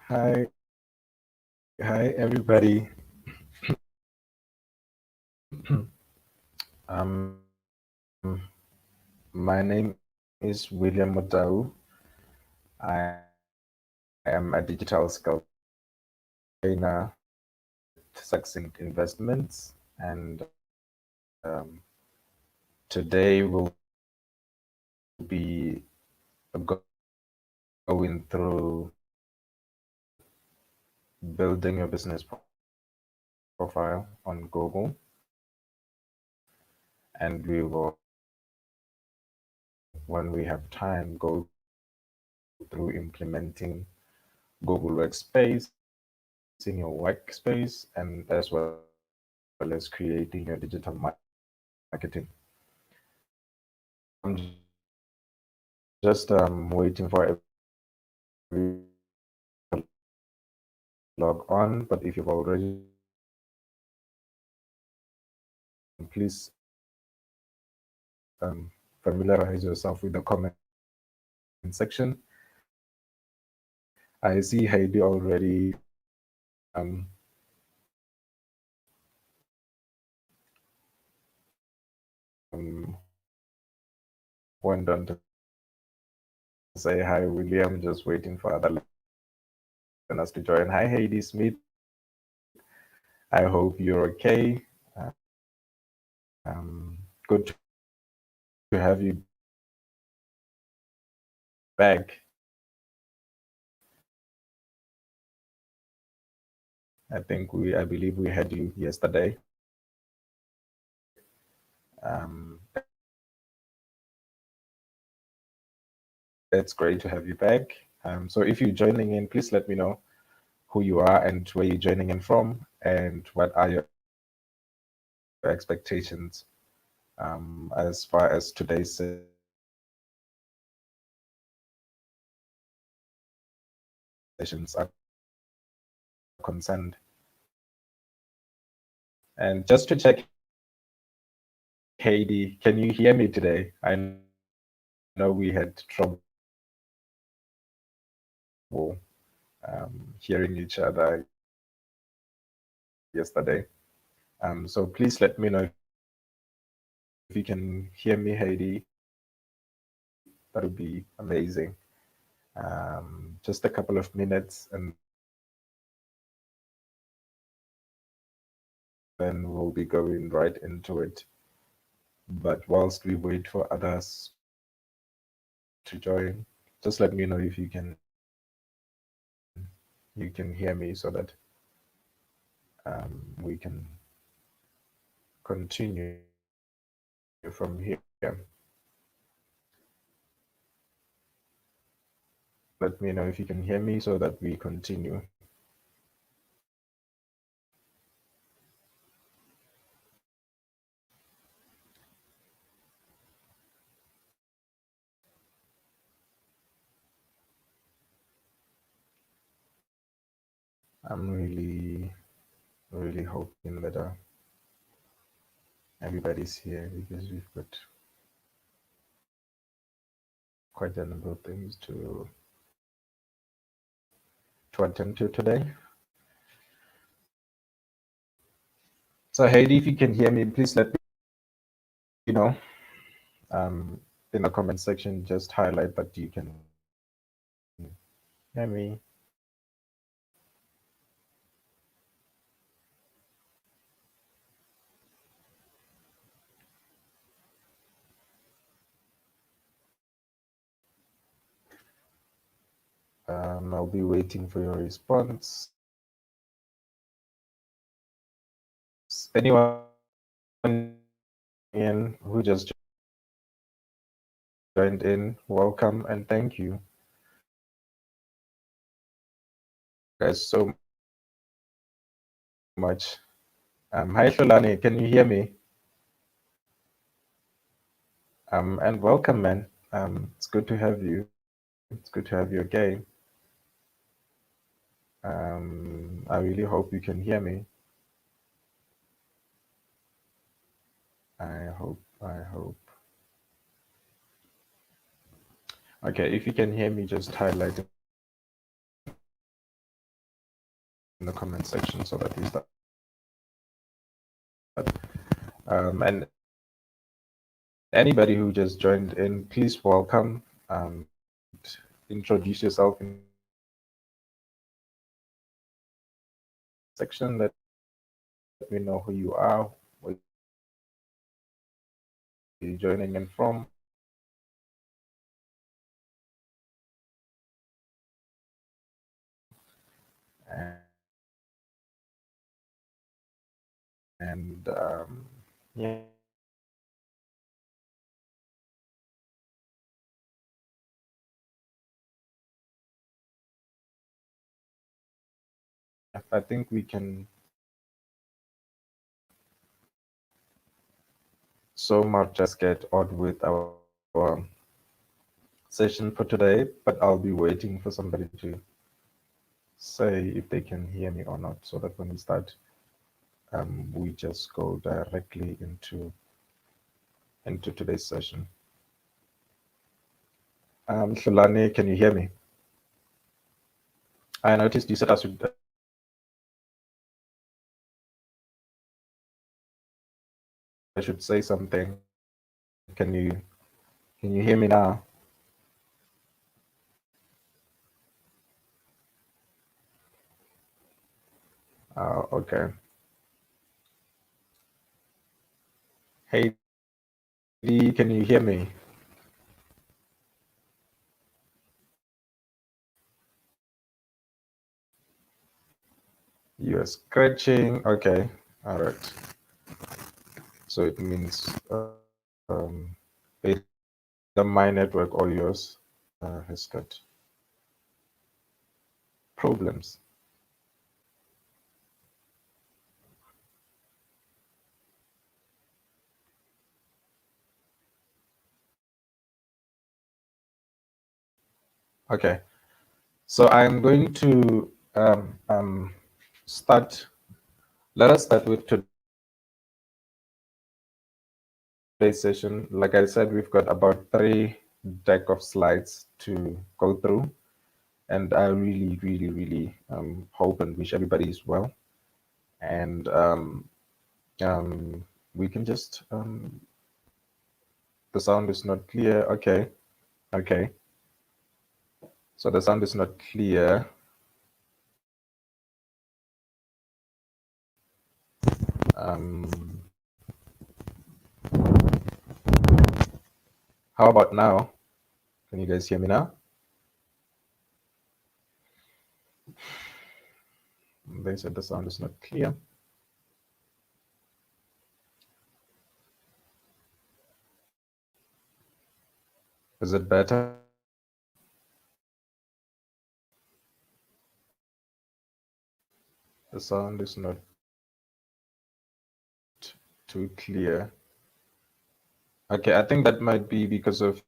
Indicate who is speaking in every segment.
Speaker 1: Hi, hi everybody. Um, my name is William Motau. I am a digital skill trainer with Succinct Investments, and today we'll be going through building your business profile on Google, and we will, when we have time, go through implementing Google Workspace in your workspace, and as well as creating your digital marketing. I'm just waiting for everyone to log on, but if you've already, please familiarize yourself with the comment section. I see Heidi already um, went on to say hi, William. Just waiting for other listeners to join. Hi, Heidi Smith. I hope you're okay. Good to have you back. I believe we had you yesterday. It's great to have you back. So if you're joining in, please let me know who you are and where you're joining in from, and what are your expectations as far as today's sessions are concerned. And just to check, Heidi, can you hear me today? I know we had trouble hearing each other yesterday. So please let me know if you can hear me, Heidi. That would be amazing. Just a couple of minutes, and then we'll be going right into it. But whilst we wait for others to join, just let me know if you can hear me, so that we can continue from here. Let me know if you can hear me, so that we continue. I'm really hoping that everybody's here, because we've got quite a number of things to attend to today. So Heidi, if you can hear me, please let me know in the comment section. Just highlight that you can hear me. I'll be waiting for your response. Anyone in who just joined in, welcome and thank you guys so much. Hi Sholani, can you hear me? And welcome, man. It's good to have you. It's good to have you again. I really hope you can hear me. I hope. Okay, if you can hear me, just highlight the comment section so that we start. And anybody who just joined in, please welcome and introduce yourself in the section. Let me know who you are, where you're joining in from. And yeah. I think we can so much just get on with our session for today, but I'll be waiting for somebody to say if they can hear me or not, so that when we start, we just go directly into today's session. Shulani, can you hear me? I noticed you said I should say something. Can you hear me now? Okay. Hey, Dee, can you hear me? You're scratching. Okay. All right. So it means either my network or yours has got problems. Okay. So I'm going to start. Let us start with today's session. Like I said, we've got about 3 deck of slides to go through. And I really, really, really hope and wish everybody is well. And we can just, the sound is not clear. Okay. Okay. So the sound is not clear. How about now? Can you guys hear me now? They said the sound is not clear. Is it better? The sound is not too clear. Okay, I think that might be because of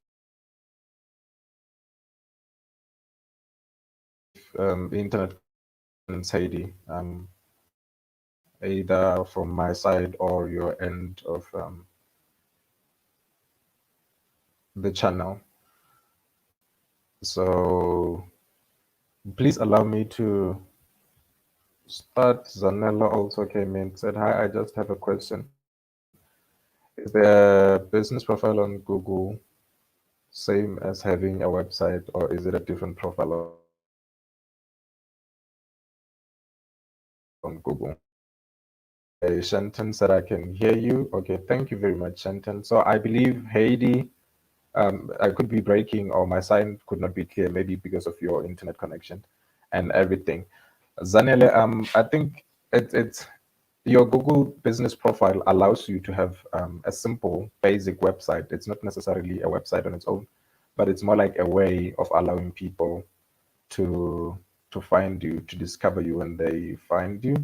Speaker 1: internet and Heidi, either from my side or your end of the channel. So please allow me to start. Zanella also came in, said, hi, I just have a question. Is the business profile on Google same as having a website, or is it a different profile on Google? Shanton said, I can hear you. Okay, thank you very much, Shanton. So I believe Heidi, I could be breaking, or my sign could not be clear, maybe because of your internet connection and everything. Zanele, I think it's your Google business profile allows you to have a simple, basic website. It's not necessarily a website on its own, but it's more like a way of allowing people to find you, to discover you when they find you.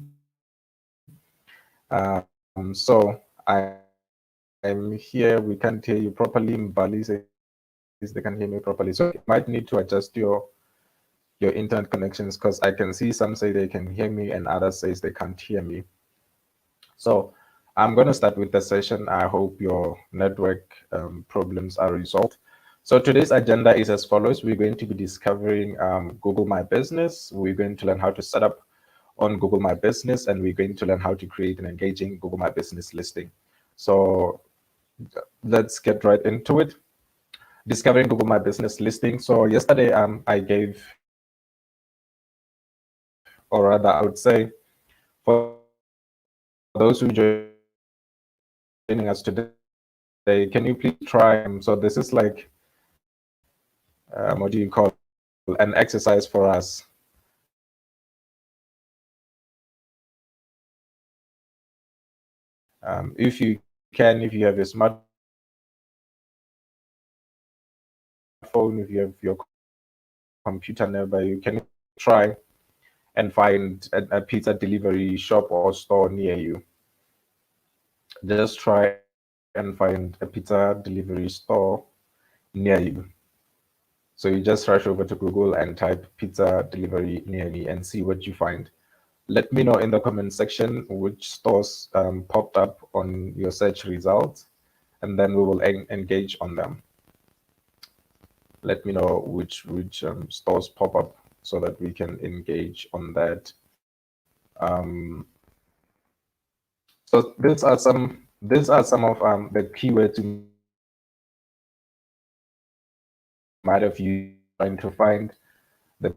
Speaker 1: So I'm here. We can't hear you properly. Mbali says they can hear me properly. So you might need to adjust your internet connections, because I can see some say they can hear me and others says they can't hear me. So I'm going to start with the session. I hope your network problems are resolved. So today's agenda is as follows. We're going to be discovering Google My Business. We're going to learn how to set up on Google My Business, and we're going to learn how to create an engaging Google My Business listing. So let's get right into it. Discovering Google My Business listing. So yesterday, I gave, or rather, I would say, for those who are joining us today, can you please try? So this is like, what do you call, an exercise for us. If you can, if you have your smartphone, if you have your computer nearby, you can try and find a pizza delivery shop or store near you. Just try and find a pizza delivery store near you. So you just rush over to Google and type pizza delivery near me and see what you find. Let me know in the comment section which stores popped up on your search results, and then we will engage on them. Let me know which stores pop up so that we can engage on that. So these are some of the keywords you might have used trying to find the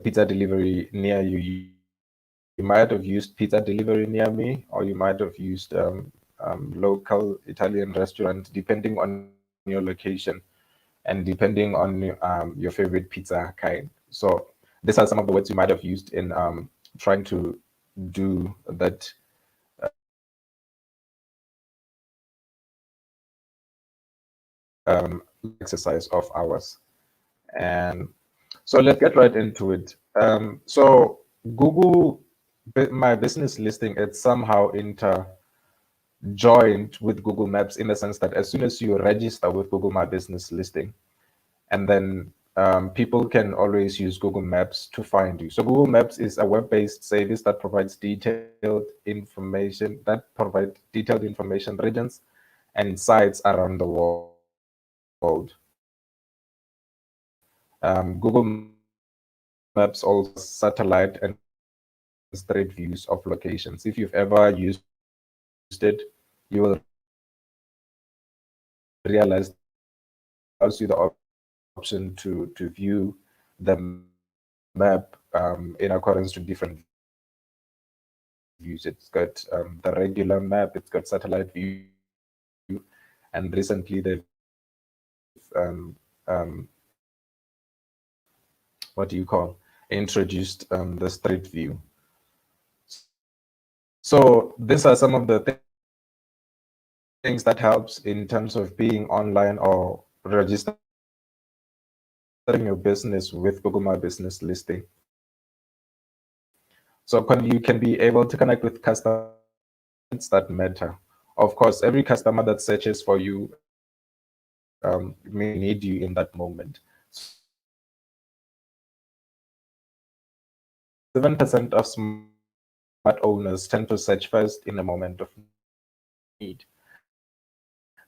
Speaker 1: pizza delivery near you. You might have used pizza delivery near me, or you might have used local Italian restaurant, depending on your location and depending on your favorite pizza kind. So these are some of the words you might have used in trying to do that exercise of ours. And so let's get right into it. So Google My Business listing, it's somehow interjoined with Google Maps, in the sense that as soon as you register with Google My Business listing, and then people can always use Google Maps to find you. So Google Maps is a web-based service that provides detailed information, regions, and sites around the world. Google Maps also satellite and street views of locations. If you've ever used it, you will realize it allows you the option to view the map in accordance to different views. It's got the regular map, it's got satellite view, and recently they've introduced the street view. So these are some of the things that helps in terms of being online or registering your business with Google My Business listing. So you can be able to connect with customers that matter. Of course, every customer that searches for you may need you in that moment. 7% of smart owners tend to search first in a moment of need.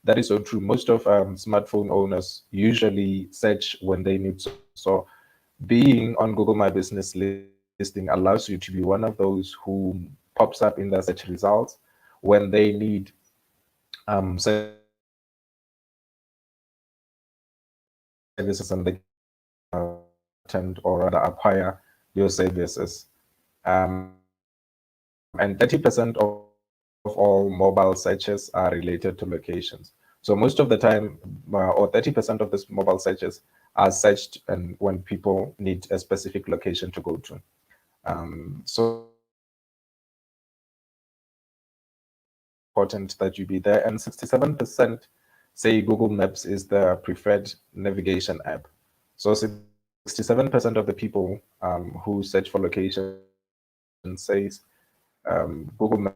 Speaker 1: That is so true. Most of smartphone owners usually search when they need. So being on Google My Business listing allows you to be one of those who pops up in the search results when they need services, and they attend or rather acquire your services. And 30% of all mobile searches are related to locations. So most of the time, or 30% of these mobile searches are searched and when people need a specific location to go to. So important that you be there. And 67% say Google Maps is their preferred navigation app. So 67% of the people who search for location says Google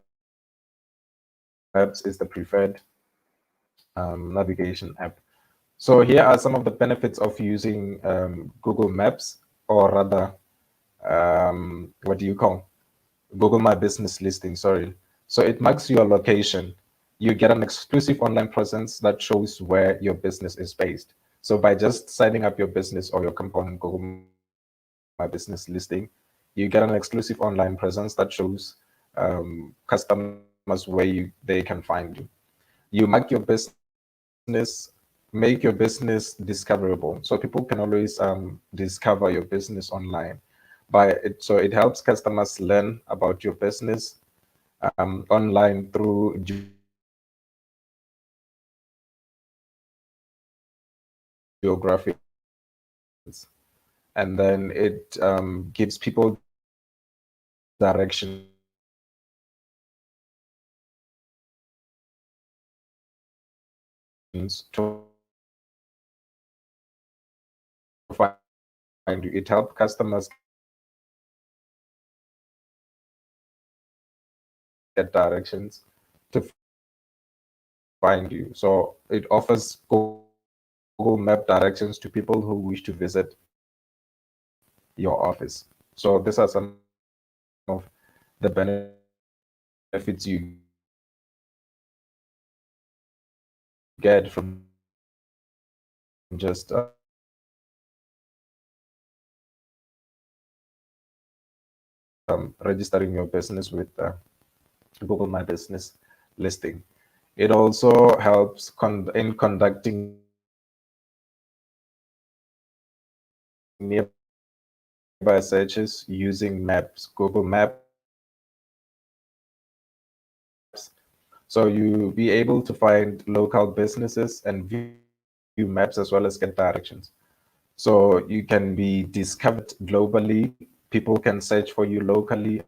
Speaker 1: Maps is the preferred navigation app. So here are some of the benefits of using Google Maps, or rather, what do you call Google My Business listing? Sorry. So it marks your location. You get an exclusive online presence that shows where your business is based. So by just signing up your business or your company on Google My Business listing, you get an exclusive online presence that shows customers where they can find you. You make your business discoverable, so people can always discover your business online. So it helps customers learn about your business online through geographic and then it gives people directions to find you. It helps customers get directions to find you. So it offers Google Map directions to people who wish to visit your office. So these are some of the benefits you get from just registering your business with Google My Business listing. It also helps in conducting nearby searches using maps. Google Maps. So you'll be able to find local businesses and view maps as well as get directions. So you can be discovered globally. People can search for you locally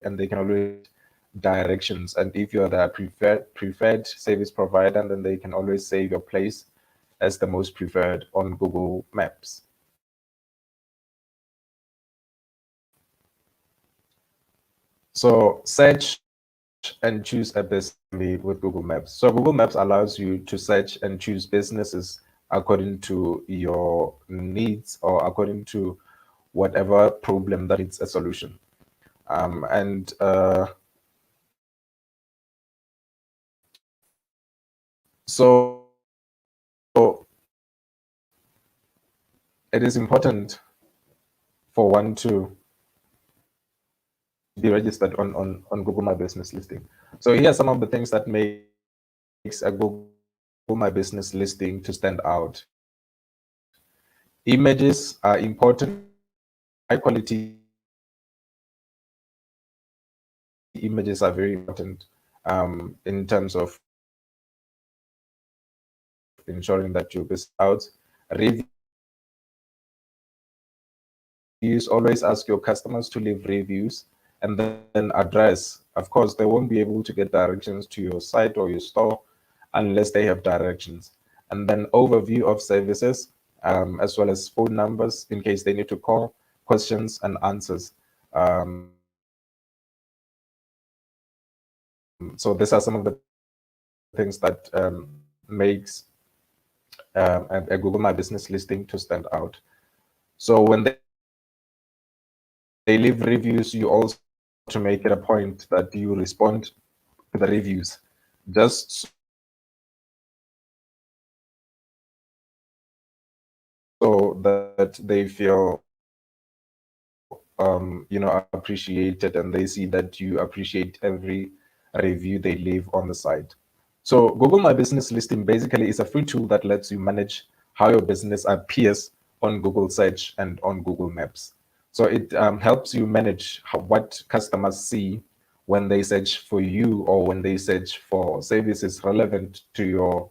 Speaker 1: and they can always directions. And if you're the preferred service provider, then they can always save your place as the most preferred on Google Maps. So search and choose a business with Google Maps. So Google Maps allows you to search and choose businesses according to your needs or according to whatever problem that needs a solution. And so it is important for one to be registered on Google My Business listing. So here are some of the things that makes a Google My Business listing to stand out. Images are important. High quality images are very important in terms of ensuring that your business stands out. Reviews always ask your customers to leave reviews, and then address. Of course, they won't be able to get directions to your site or your store unless they have directions. And then overview of services, as well as phone numbers in case they need to call, questions and answers. So these are some of the things that makes a Google My Business listing to stand out. So when they leave reviews, you also have to make it a point that you respond to the reviews, just so that they feel appreciated, and they see that you appreciate every review they leave on the site. So Google My Business listing basically is a free tool that lets you manage how your business appears on Google Search and on Google Maps. So it helps you manage what customers see when they search for you or when they search for services relevant to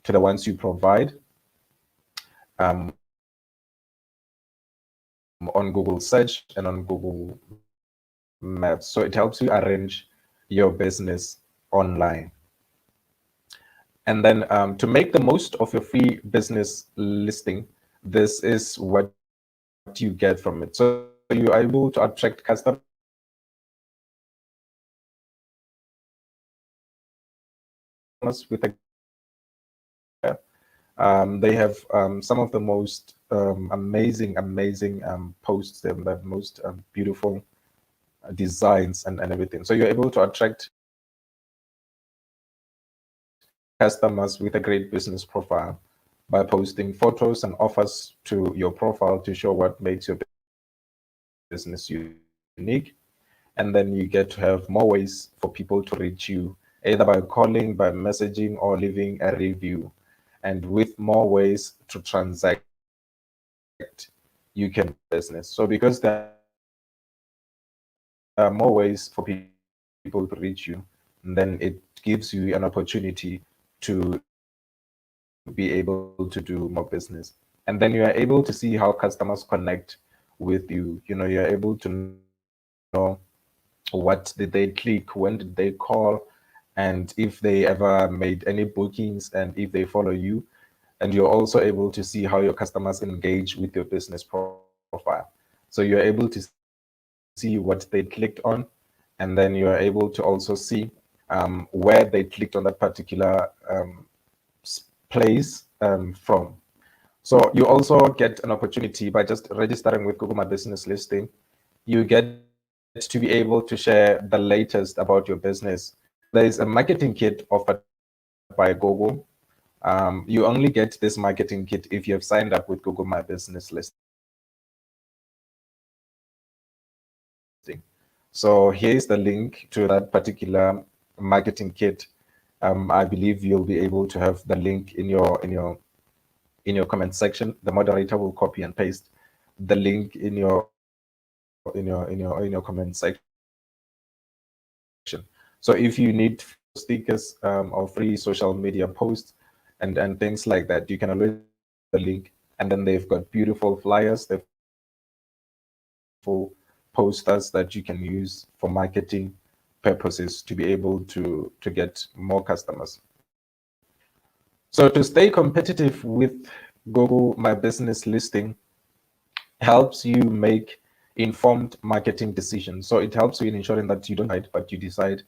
Speaker 1: the ones you provide on Google Search and on Google Maps. So it helps you arrange your business online. And then to make the most of your free business listing, this is what you get from it. So you are able to attract customers with a they have some of the most amazing posts and the most beautiful designs and everything. So you're able to attract customers with a great business profile by posting photos and offers to your profile to show what makes your business unique. And then you get to have more ways for people to reach you, either by calling, by messaging, or leaving a review. And with more ways to transact, you can business. So because there are more ways for people to reach you, then it gives you an opportunity to be able to do more business. And then you are able to see how customers connect with you. You're able to know what did they click, when did they call, and if they ever made any bookings, and if they follow you. And you're also able to see how your customers engage with your business profile. So you're able to see what they clicked on, and then you're able to see what they clicked on, and then you are able to also see where they clicked on that particular place from. So you also get an opportunity by just registering with Google My Business Listing. You get to be able to share the latest about your business. There is a marketing kit offered by Google. You only get this marketing kit if you have signed up with Google My Business Listing. So here's the link to that particular marketing kit. I believe you'll be able to have the link in your comment section. The moderator will copy and paste the link in your comment section. So if you need free stickers or free social media posts and things like that, you can always use the link. And then they've got beautiful flyers, they've got beautiful posters that you can use for marketing purposes to be able to get more customers. So to stay competitive with Google My Business Listing helps you make informed marketing decisions. So it helps you in ensuring that you don't just decide, but you decide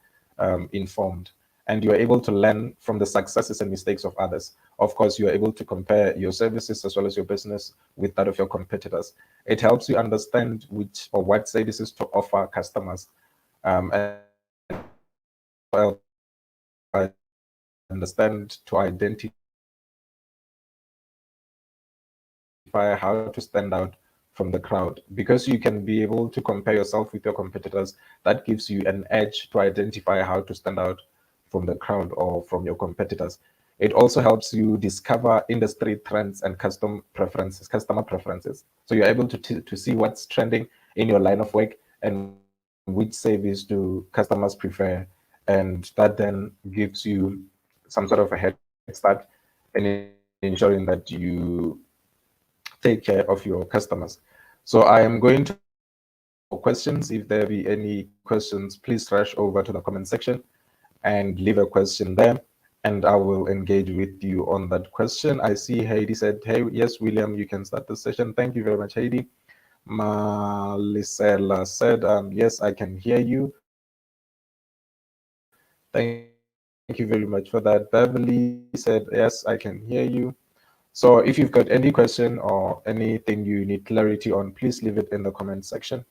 Speaker 1: informed. And you are able to learn from the successes and mistakes of others. Of course, you are able to compare your services as well as your business with that of your competitors. It helps you understand which or what services to offer customers, as well as understand to identify how to stand out from the crowd, because you can be able to compare yourself with your competitors. That gives you an edge to identify how to stand out from the crowd or from your competitors. It also helps you discover industry trends and customer preferences. So you're able to see what's trending in your line of work and which service do customers prefer. And that then gives you some sort of a head start in ensuring that you take care of your customers. So I am going to open the floor for questions. If there be any questions, please rush over to the comment section and leave a question there, and I will engage with you on that question. I see Heidi said, hey, yes, William, you can start the session. Thank you very much, Heidi. Malisela said, yes, I can hear you. Thank you very much for that. Beverly said, yes, I can hear you. So if you've got any question or anything you need clarity on, please leave it in the comment section,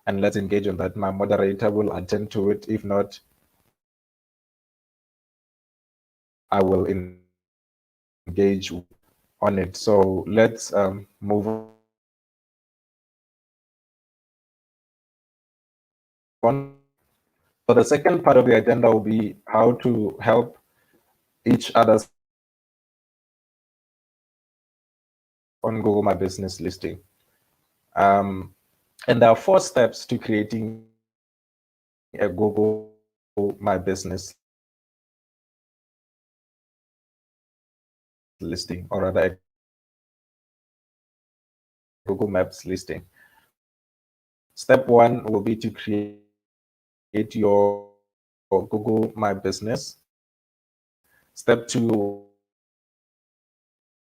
Speaker 1: and let's engage on that. My moderator will attend to it. If not, I will engage with you on it. So let's move on. So the second part of the agenda will be how to help each other succeed on Google My Business listing. And there are 4 steps to creating a Google My Business listing, or rather a Google Maps listing. Step 1 will be to create your Google My Business. Step 2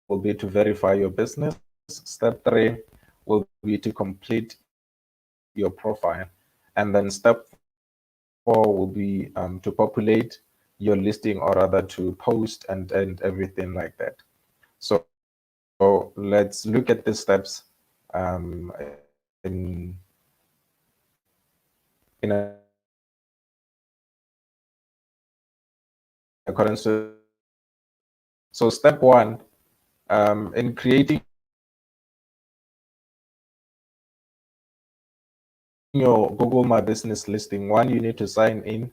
Speaker 1: will be to verify your business. Step 3 will be to complete your profile. And then step 4 will be to populate your listing, or rather to post and everything like that. So let's look at the steps in in a nutshell. So the first step accordance to. So step one, in creating your Google My Business listing, one, you need to sign in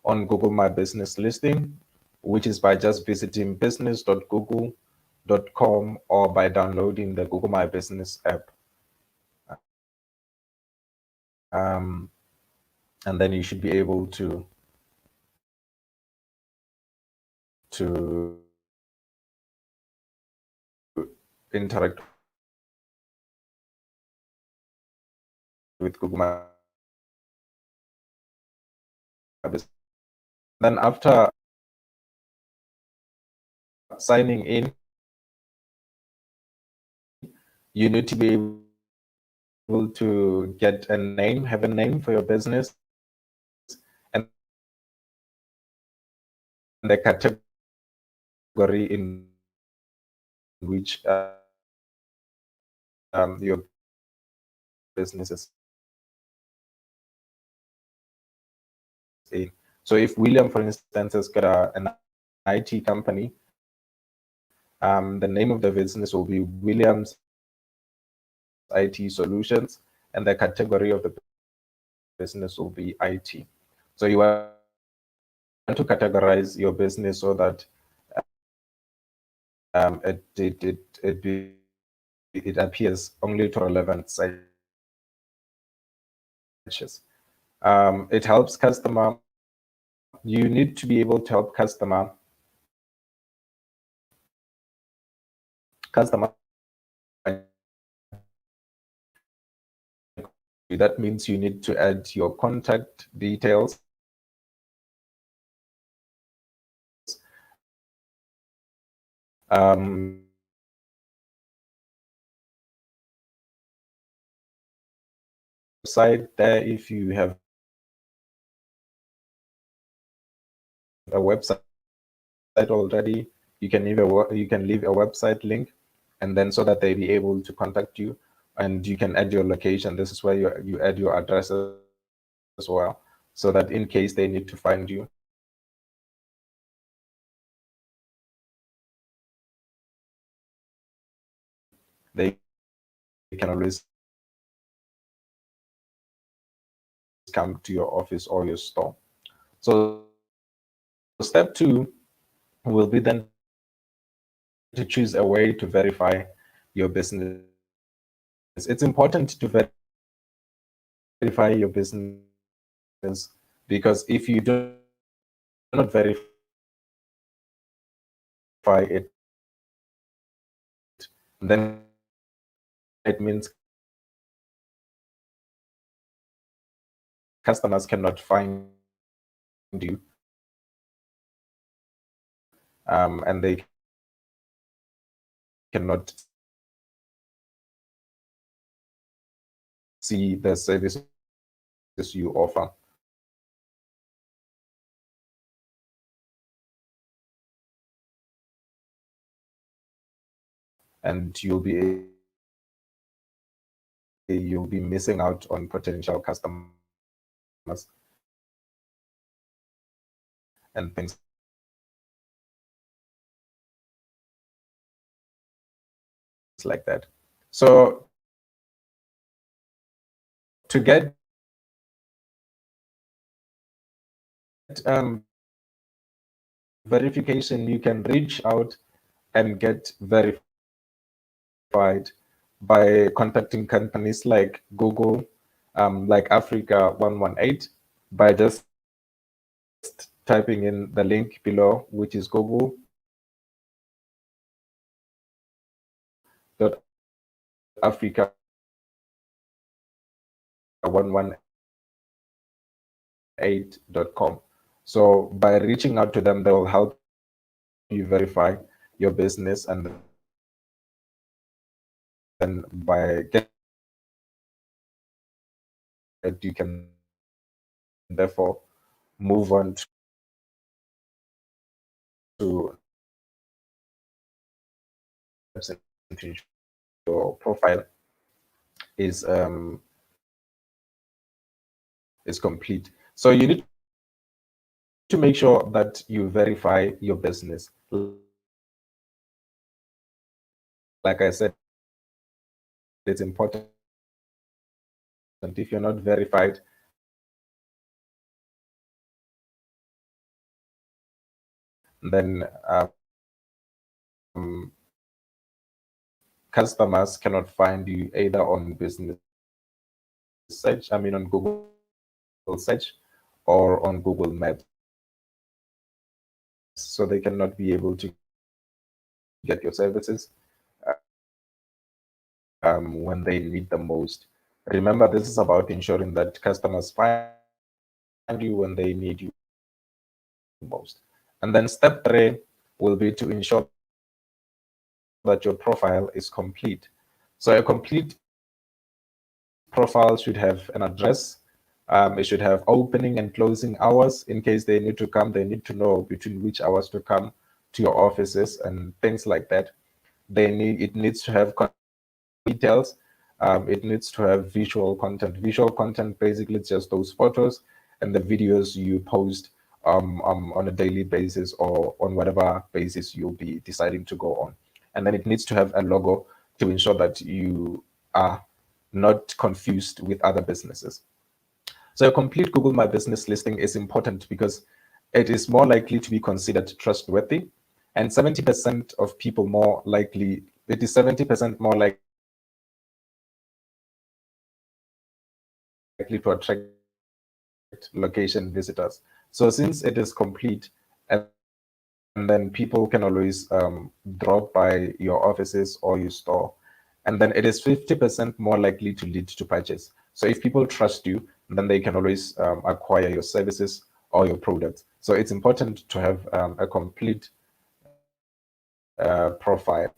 Speaker 1: on Google My Business listing, which is by just visiting business.google.com or by downloading the Google My Business app. And then you should be able to interact with Google My Business. Then after signing in, you need to be able to get a name, have a name for your business, and the category in which your business is in. So if William, for instance, has got an IT company, the name of the business will be William's IT Solutions, and the category of the business will be IT. So you want to categorize your business so that it appears only to relevant searches. It helps customer. You need to be able to help customer that means you need to add your contact details, site there. If you have a website already, you can leave a website link, and then so that they be able to contact you, and you can add your location. This is where you add your address as well, so that in case they need to find you, they can always come to your office or your store. So step two will be then to choose a way to verify your business. It's important to verify your business, because if you do not verify it, then it means customers cannot find you, and they cannot see the services you offer. And you'll be missing out on potential customers and things like that. So to get verification, you can reach out and get verified by contacting companies like Google, like Africa 118, by just typing in the link below, which is google.africa 118.com. So by reaching out to them, they will help you verify your business, and then by getting it, you can therefore move on to your profile is complete. So you need to make sure that you verify your business. Like I said, it's important. If you're not verified, then customers cannot find you either on business search, on Google search, or on Google Maps. So they cannot be able to get your services when they need the most. Remember, this is about ensuring that customers find you when they need you most. And then step 3 will be to ensure that your profile is complete. So a complete profile should have an address. It should have opening and closing hours in case they need to come. They need to know between which hours to come to your offices and things like that. They need it needs to have contact details. It needs to have visual content. Visual content basically it's just those photos and the videos you post on a daily basis or on whatever basis you'll be deciding to go on. And then it needs to have a logo to ensure that you are not confused with other businesses. So a complete Google My Business listing is important because it is more likely to be considered trustworthy, and 70% of people more likely, it is 70% more likely to attract location visitors. So since it is complete, and then people can always drop by your offices or you store, and then it is 50% more likely to lead to purchase. So if people trust you, then they can always acquire your services or your products. So it's important to have a complete profile.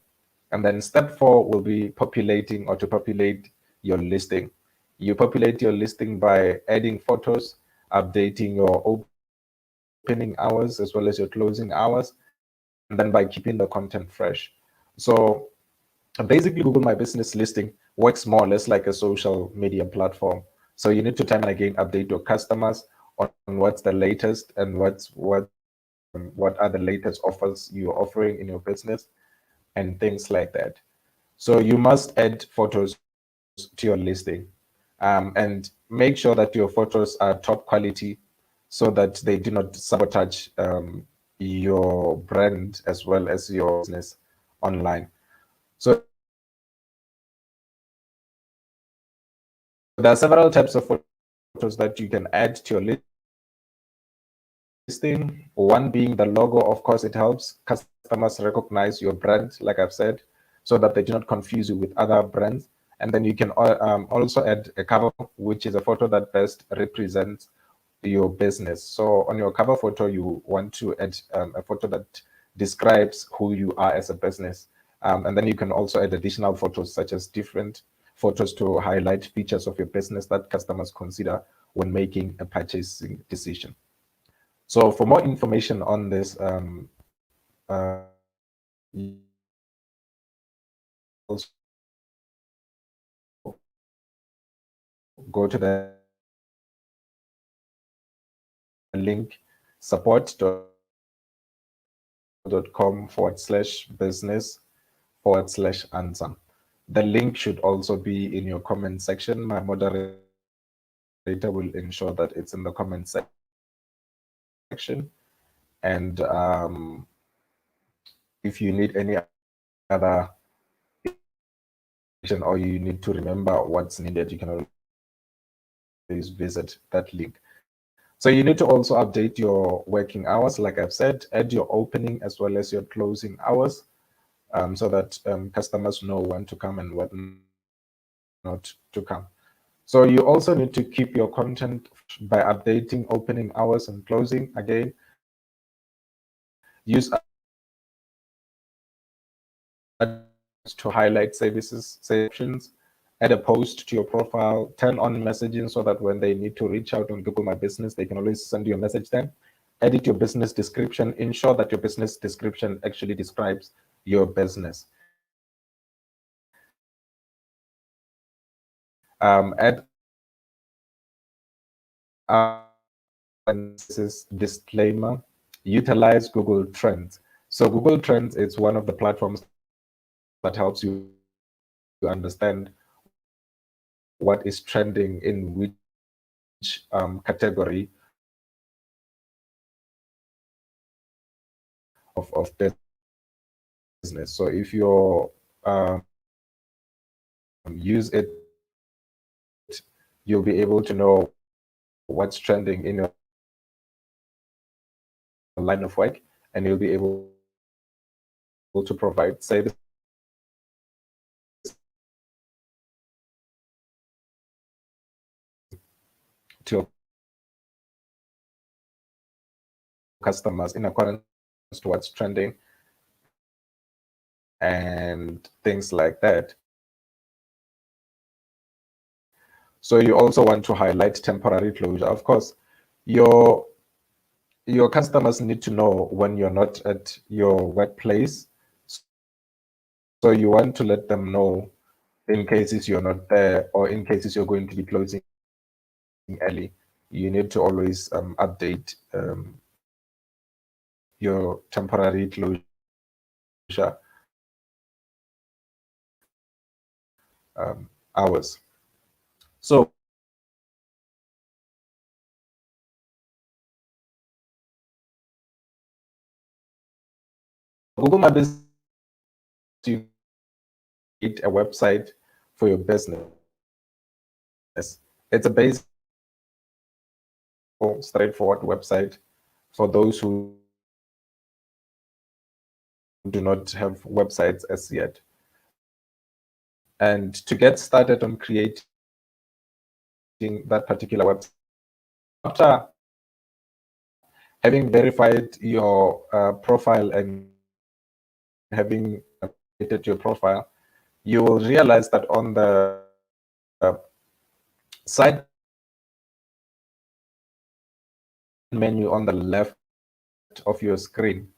Speaker 1: And then step 4 will be populating or to populate your listing. You populate your listing by adding photos, updating your opening hours as well as your closing hours, and then by keeping the content fresh. So basically, Google My Business listing works more or less like a social media platform. So you need to time and again update your customers on what's the latest and what are the latest offers you're offering in your business and things like that. So you must add photos to your listing, and make sure that your photos are top quality so that they do not sabotage your brand as well as your business online. So there are several types of photos that you can add to your listing. One being the logo, of course, it helps customers recognize your brand, like I've said. So that they do not confuse you with other brands. And then you can also add a cover, which is a photo that best represents your business. So on your cover photo, you want to add a photo that describes who you are as a business. And then you can also add additional photos, such as different photos to highlight features of your business that customers consider when making a purchasing decision. So for more information on this, you can also go to the link support.google.com/business/answer. The link should also be in your comment section. My moderator will ensure that it's in the comment section. And if you need any other information or you need to remember what's needed, you can always visit that link. So you need to also update your working hours, like I've said, add your opening as well as your closing hours, so that customers know when to come and what not to come. So you also need to keep your content fresh by updating opening hours and closing. Again, use additional hashtags to highlight services, say options. Add a post to your profile, turn on messaging so that when they need to reach out on Google My Business, they can always send you a message then. Edit your business description. Ensure that your business description actually describes your business. Add other and this is disclaimer, utilize Google Trends. So Google Trends is one of the platforms that helps you understand what is trending in which category of business. So if you use it, you'll be able to know what's trending in your line of work, and you'll be able to provide services to your customers in accordance to what's trending and things like that. So you also want to highlight temporary closure. Of course, your customers need to know when you're not at your workplace. So you want to let them know in cases you're not there, or in cases you're going to be closing early. You need to always update your temporary closure hours. So Google My Business, you create a website for your business. It's a basic, straightforward website for those who do not have websites as yet. And to get started on creating that particular website, after having verified your profile and having created your profile, you will realize that on the side menu on the left of your screen,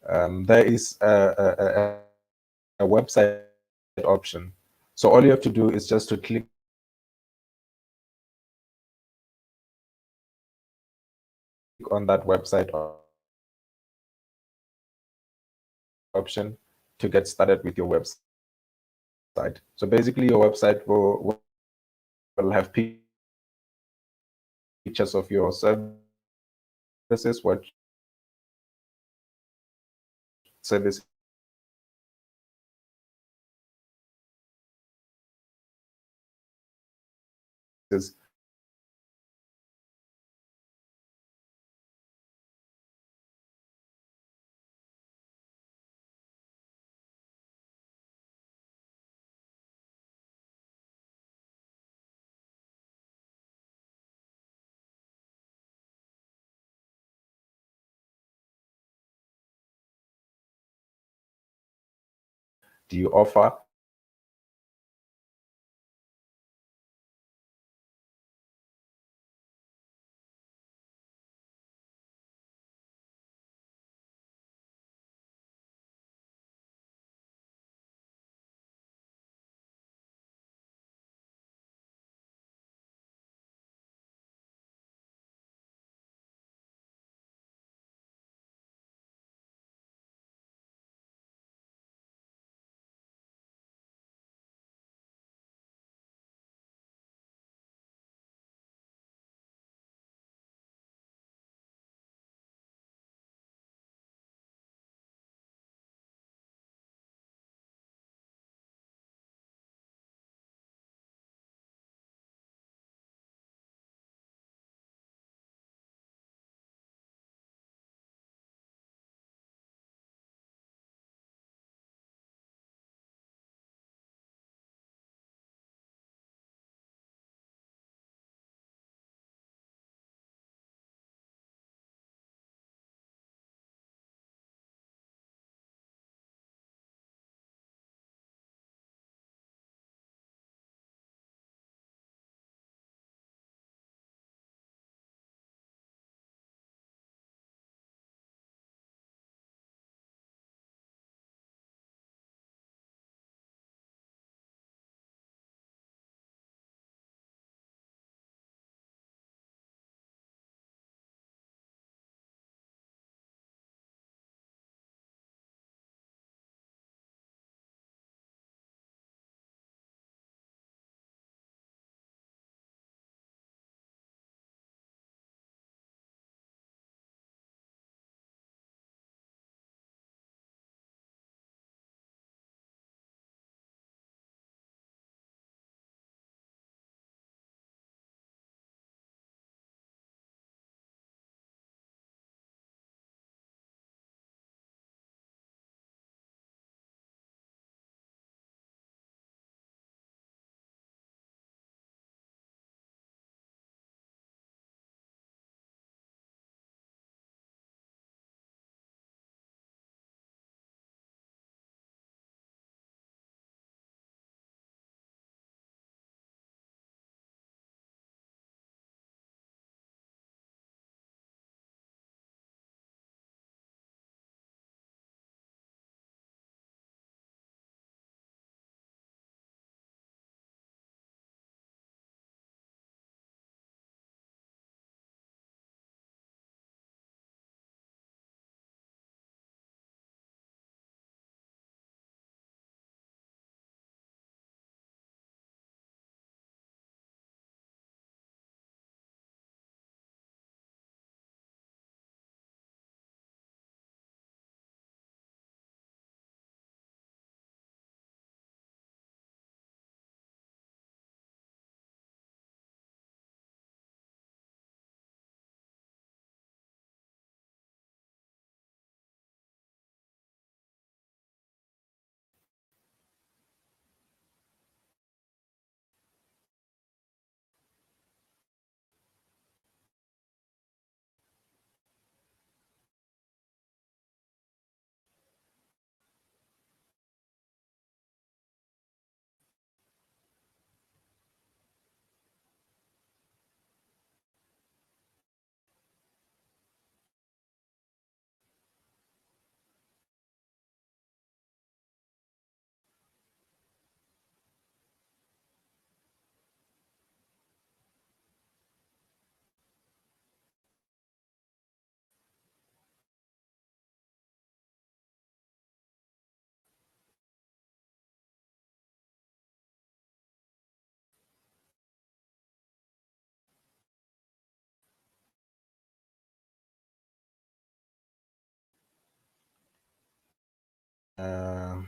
Speaker 1: there is a website option. So all you have to do is just to click on that website option to get started with your website. So basically your website will have pictures of your services, what services do you offer. Um,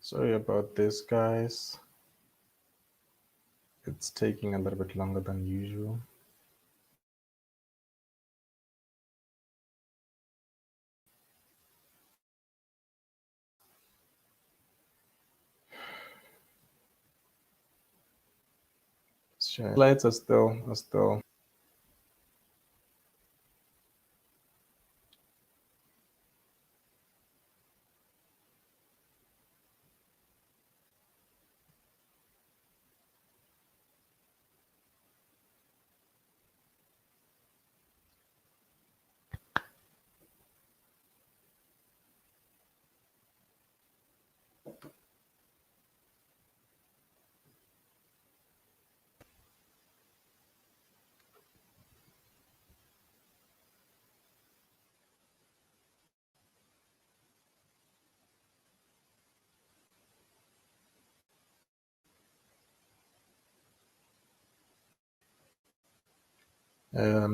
Speaker 1: Sorry about this, guys. It's taking a little bit longer than usual. Slides are still.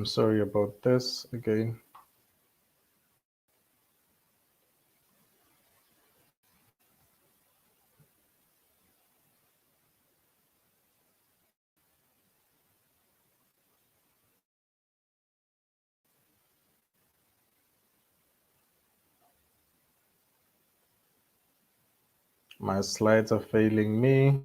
Speaker 1: Sorry about this again. My slides are failing me.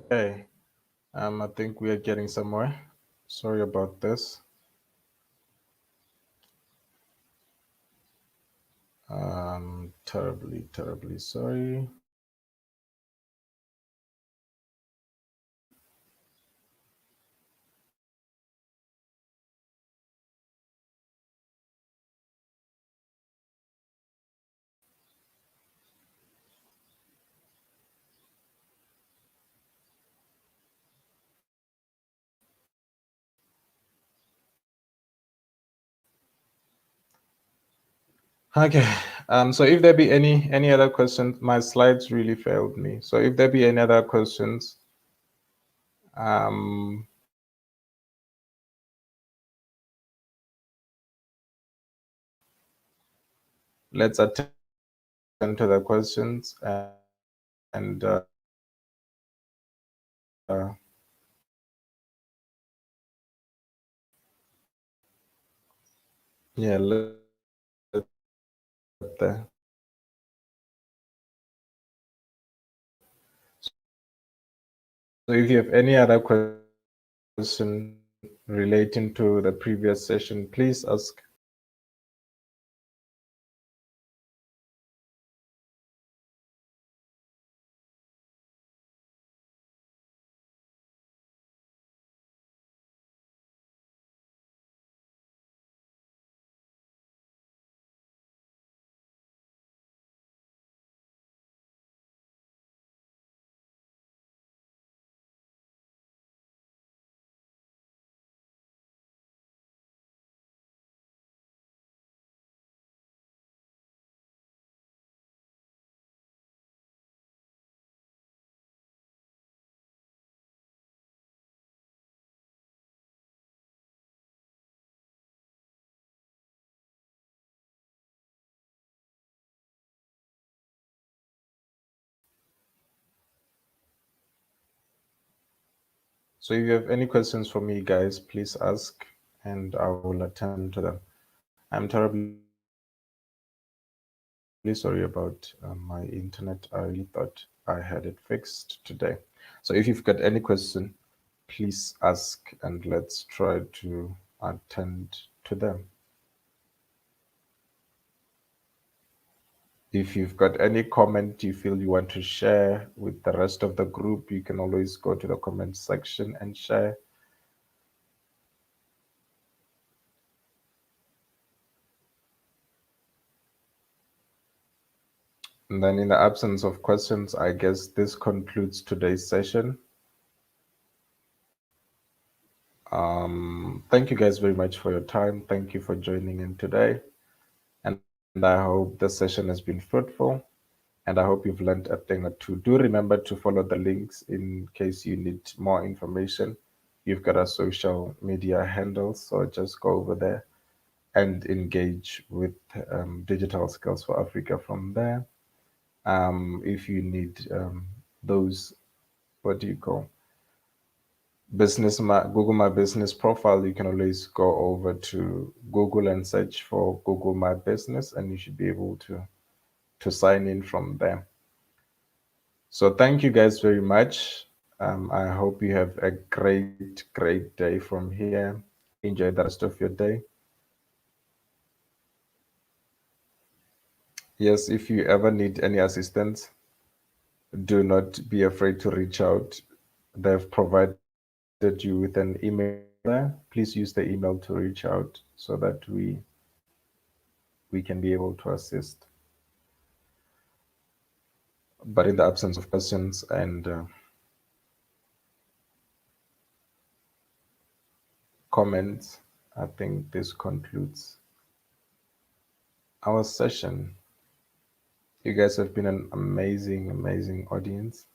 Speaker 1: Okay. I think we are getting somewhere. Sorry about this. Terribly, terribly sorry. Okay. So if there be any other questions, my slides really failed me. So if there be any other questions, um, let's attend to the questions and yeah, the, so if you have any other question relating to the previous session, please ask. So if you have any questions for me, guys, please ask and I will attend to them. I'm terribly sorry about my internet. I really thought I had it fixed today. So if you've got any question, please ask and let's try to attend to them. If you've got any comment you feel you want to share with the rest of the group, you can always go to the comment section and share. And then, in the absence of questions, I guess this concludes today's session. Thank you guys very much for your time. Thank you for joining in today. And I hope the session has been fruitful. And I hope you've learned a thing or two. Do remember to follow the links in case you need more information. You've got our social media handles, so just go over there and engage with Digital Skills for Africa from there. If you need those, what do you call, Google My Business profile, you can always go over to Google and search for Google My Business, and you should be able to sign in from there. So thank you guys very much. I hope you have a great day from here. Enjoy the rest of your day. Yes, if you ever need any assistance, do not be afraid to reach out. They've provided you with an email there. Please use the email to reach out so that we can be able to assist. But in the absence of questions and comments, I think this concludes our session. You guys have been an amazing audience.